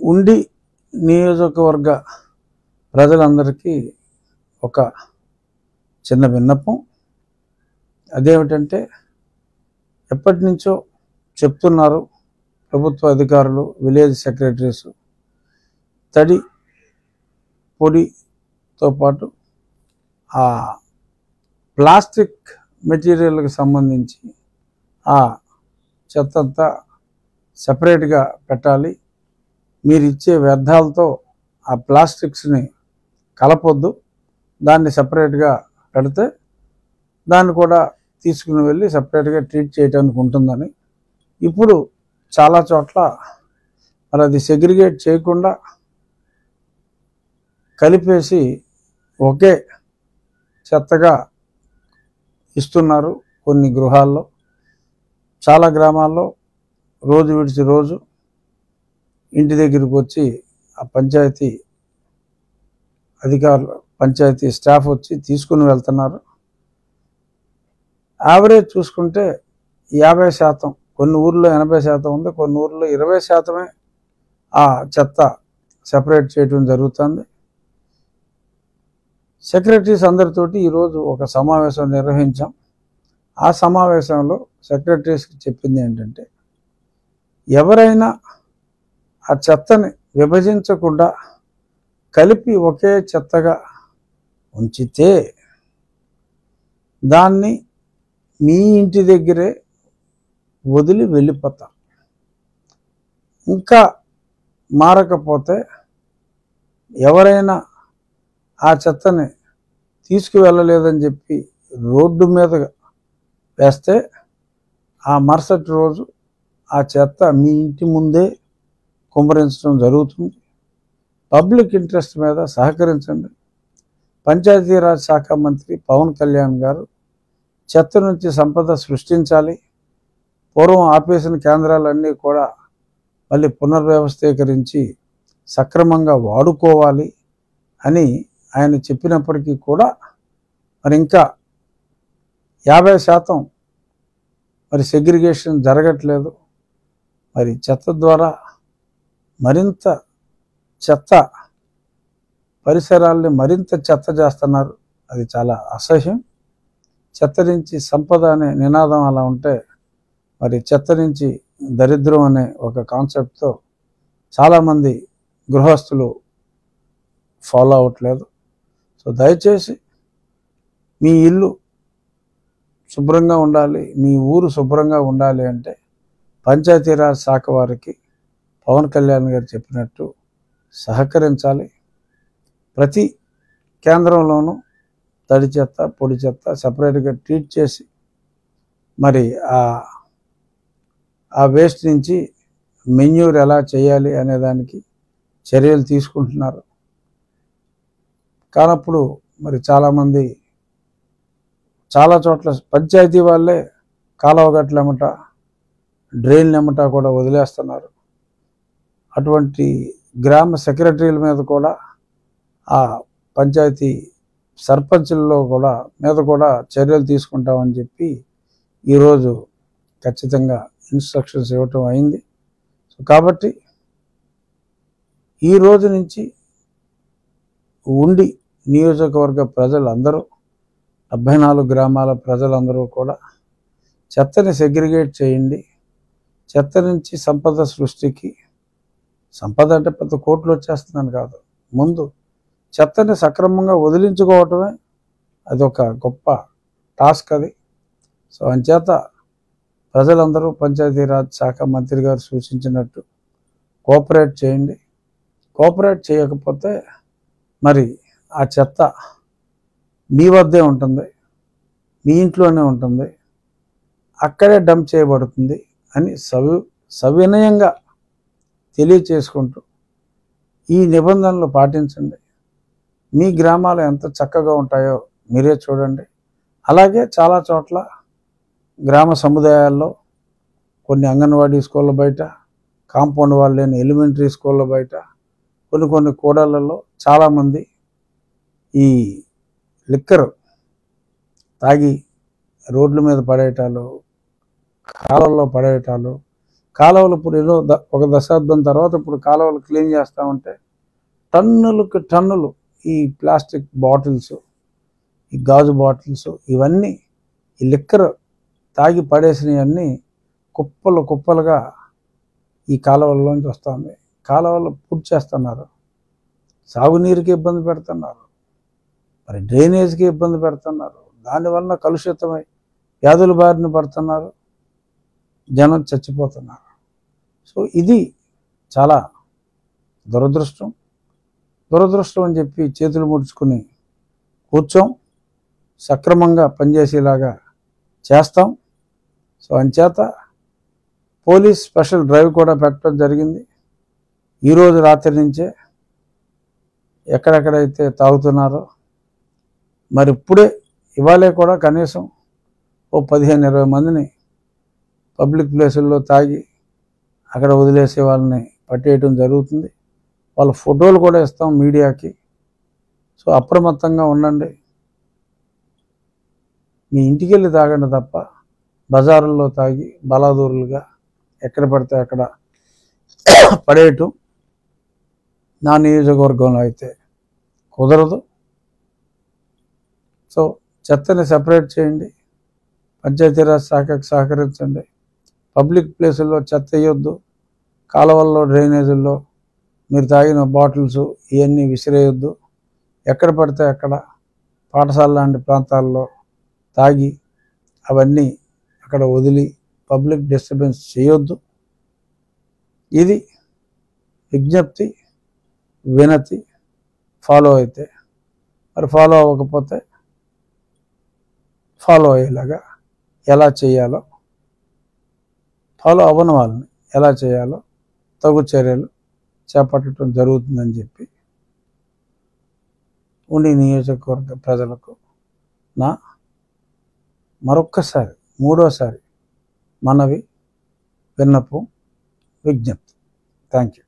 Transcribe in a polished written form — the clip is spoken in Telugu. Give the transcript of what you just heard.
ఉండి నియోజకవర్గ ప్రజలందరికీ ఒక చిన్న విన్నపం. అదేమిటంటే, ఎప్పటి నుంచో చెప్తున్నారు ప్రభుత్వ అధికారులు, విలేజ్ సెక్రటరీస్, తడి పొడితో పాటు ఆ ప్లాస్టిక్ మెటీరియల్కి సంబంధించి ఆ చెత్త అంతా సపరేట్గా పెట్టాలి. మీరు ఇచ్చే వ్యర్థాలతో ఆ ప్లాస్టిక్స్ని కలపొద్దు, దాన్ని సపరేట్గా పెడితే దాన్ని కూడా తీసుకుని వెళ్ళి సపరేట్గా ట్రీట్ చేయడానికి ఉంటుందని. ఇప్పుడు చాలా చోట్ల మరి అది సెగ్రిగేట్ చేయకుండా కలిపేసి ఒకే చెత్తగా ఇస్తున్నారు కొన్ని గృహాల్లో. చాలా గ్రామాల్లో రోజు విడిచి రోజు ఇంటి దగ్గరికి వచ్చి ఆ పంచాయతీ అధికారులు, పంచాయతీ స్టాఫ్ వచ్చి తీసుకుని వెళ్తున్నారు. యావరేజ్ చూసుకుంటే 50%, కొన్ని ఊర్లో 80% ఉంది, కొన్ని ఊర్లో 20% ఆ చెత్త సెపరేట్ చేయడం జరుగుతుంది. సెక్రటరీస్ అందరితోటి ఈరోజు ఒక సమావేశం నిర్వహించాం. ఆ సమావేశంలో సెక్రటరీస్కి చెప్పింది ఏంటంటే, ఎవరైనా ఆ చెత్తని విభజించకుండా కలిపి ఒకే చెత్తగా ఉంచితే దాన్ని మీ ఇంటి దగ్గరే వదిలి వెళ్ళిపోతాం. ఇంకా మారకపోతే ఎవరైనా ఆ చెత్తని తీసుకువెళ్ళలేదని చెప్పి రోడ్డు మీద వేస్తే ఆ మరుసటి రోజు ఆ చెత్త మీ ఇంటి ముందే కుమ్మరించడం జరుగుతుంది. పబ్లిక్ ఇంట్రెస్ట్ మీద సహకరించండి. పంచాయతీరాజ్ శాఖ మంత్రి పవన్ కళ్యాణ్ గారు చెత్త నుంచి సంపద సృష్టించాలి, పూర్వం ఆపేసిన కేంద్రాలన్నీ కూడా మళ్ళీ పునర్వ్యవస్థీకరించి సక్రమంగా వాడుకోవాలి అని ఆయన చెప్పినప్పటికీ కూడా మరి ఇంకా 50% మరి సెగ్రిగేషన్ జరగట్లేదు. మరి చెత్త ద్వారా మరింత చెత్త, పరిసరాల్ని మరింత చెత్త చేస్తున్నారు. అది చాలా అసహ్యం. చెత్త నుంచి సంపద అనే నినాదం అలా ఉంటే, మరి చెత్త నుంచి దరిద్రం అనే ఒక కాన్సెప్ట్తో చాలామంది గృహస్థులు ఫాలో అవ్వట్లేదు. సో దయచేసి మీ ఇల్లు శుభ్రంగా ఉండాలి, మీ ఊరు శుభ్రంగా ఉండాలి అంటే పంచాయతీరాజ్ శాఖ వారికి పవన్ కళ్యాణ్ గారు చెప్పినట్టు సహకరించాలి. ప్రతి కేంద్రంలోనూ తడి చెత్త, పొడి చెత్త సపరేట్గా ట్రీట్ చేసి మరి ఆ వేస్ట్ నుంచి మెన్యూర్ ఎలా చేయాలి అనే దానికి చర్యలు తీసుకుంటున్నారు. కానప్పుడు మరి చాలామంది చాలా చోట్ల పంచాయతీ వాళ్ళే కాలువగట్లెమ్మట, డ్రైన్లెమ్మట కూడా వదిలేస్తున్నారు. అటువంటి గ్రామ సెక్రటరీల మీద కూడా, ఆ పంచాయతీ సర్పంచుల్లో మీద కూడా చర్యలు తీసుకుంటామని చెప్పి ఈరోజు ఖచ్చితంగా ఇన్స్ట్రక్షన్స్ ఇవ్వటం అయింది. సో కాబట్టి ఈ రోజు నుంచి ఉండి నియోజకవర్గ ప్రజలందరూ, 74 గ్రామాల ప్రజలందరూ కూడా చెత్తని సెగ్రిగేట్ చేయండి. చెత్త నుంచి సంపద సృష్టికి, సంపద అంటే పెద్ద కోట్లు వచ్చేస్తుందని కాదు, ముందు చెత్తని సక్రమంగా వదిలించుకోవటమే అదొక గొప్ప టాస్క్ అది. సో అంచేత ప్రజలందరూ పంచాయతీరాజ్ శాఖ మంత్రి గారు సూచించినట్టు కోఆపరేట్ చేయండి. కోఆపరేట్ చేయకపోతే మరి ఆ చెత్త మీ వద్దే ఉంటుంది, మీ ఇంట్లోనే ఉంటుంది, అక్కడే డంప్ చేయబడుతుంది అని సవినయంగా తెలియచేసుకుంటూ ఈ నిబంధనలు పాటించండి. మీ గ్రామాలు ఎంత చక్కగా ఉంటాయో మీరే చూడండి. అలాగే చాలా చోట్ల గ్రామ సముదాయాల్లో, కొన్ని అంగన్వాడీ స్కూళ్ళ బయట, కాంపౌండ్ వాళ్ళు లేని ఎలిమెంటరీ స్కూళ్ళ బయట, కొన్ని కూడళ్లలో చాలామంది ఈ లిక్కర్ తాగి రోడ్ల మీద పడేయటాలు, కాలంలో పడేయటాలు, కాలువలు ఇప్పుడు ఏదో ఒక దశాబ్దం తర్వాత ఇప్పుడు కాలువలు క్లీన్ చేస్తూ ఉంటే టన్నులకు టన్నులు ఈ ప్లాస్టిక్ బాటిల్స్, ఈ గాజు బాటిల్స్, ఇవన్నీ ఈ లిక్కర్ తాగి పడేసినవన్నీ కుప్పలు కుప్పలుగా ఈ కాలువల్లోంచి వస్తుంది. కాలువలు పూర్తి చేస్తున్నారు, సాగునీరుకి ఇబ్బంది పెడుతున్నారు, మరి డ్రైనేజ్కి ఇబ్బంది పెడుతున్నారు. దానివల్ల కలుషితమై వ్యాధుల బారిన పడుతున్నారు, జనం చచ్చిపోతున్నారు. సో ఇది చాలా దురదృష్టం అని చెప్పి చేతులు ముడుచుకుని కూర్చోం, సక్రమంగా పనిచేసేలాగా చేస్తాం. సో అంచేత పోలీస్ స్పెషల్ డ్రైవ్ కూడా పెట్టడం జరిగింది. ఈరోజు రాత్రి నుంచే ఎక్కడెక్కడైతే తాగుతున్నారో మరి ఇప్పుడే ఇవాళే కూడా కనీసం ఓ 15-20 మందిని పబ్లిక్ ప్లేసుల్లో తాగి అక్కడ వదిలేసే వాళ్ళని పట్టేయటం జరుగుతుంది. వాళ్ళ ఫోటోలు కూడా ఇస్తాం మీడియాకి. సో అప్రమత్తంగా ఉండండి. మీ ఇంటికి వెళ్ళి తాగండి తప్ప బజారుల్లో తాగి బలాదూరులుగా ఎక్కడ పడితే అక్కడ పడేయటం నా నియోజకవర్గంలో అయితే కుదరదు. సో చెత్తని సెపరేట్ చేయండి, పంచాయతీరాజ్ శాఖకు సహకరించండి. పబ్లిక్ ప్లేసుల్లో చెత్త వేయొద్దు, కాలువల్లో డ్రైనేజీల్లో మీరు తాగిన బాటిల్స్ ఇవన్నీ విసిరేయొద్దు. ఎక్కడ పడితే అక్కడ పాఠశాల లాంటి ప్రాంతాల్లో తాగి అవన్నీ అక్కడ వదిలి పబ్లిక్ డిస్టర్బెన్స్ చేయొద్దు. ఇది విజ్ఞప్తి, వినతి. ఫాలో అయితే, మరి ఫాలో అవ్వకపోతే ఫాలో అయ్యేలాగా ఎలా చేయాలో, ఫాలో అవ్వని వాళ్ళని ఎలా చేయాలో తగు చర్యలు చేపట్టడం జరుగుతుందని చెప్పి ఉండి నియోజకవర్గ ప్రజలకు నా మరొక్కసారి మూడోసారి మనవి, విన్నపం, విజ్ఞప్తి. Thank you.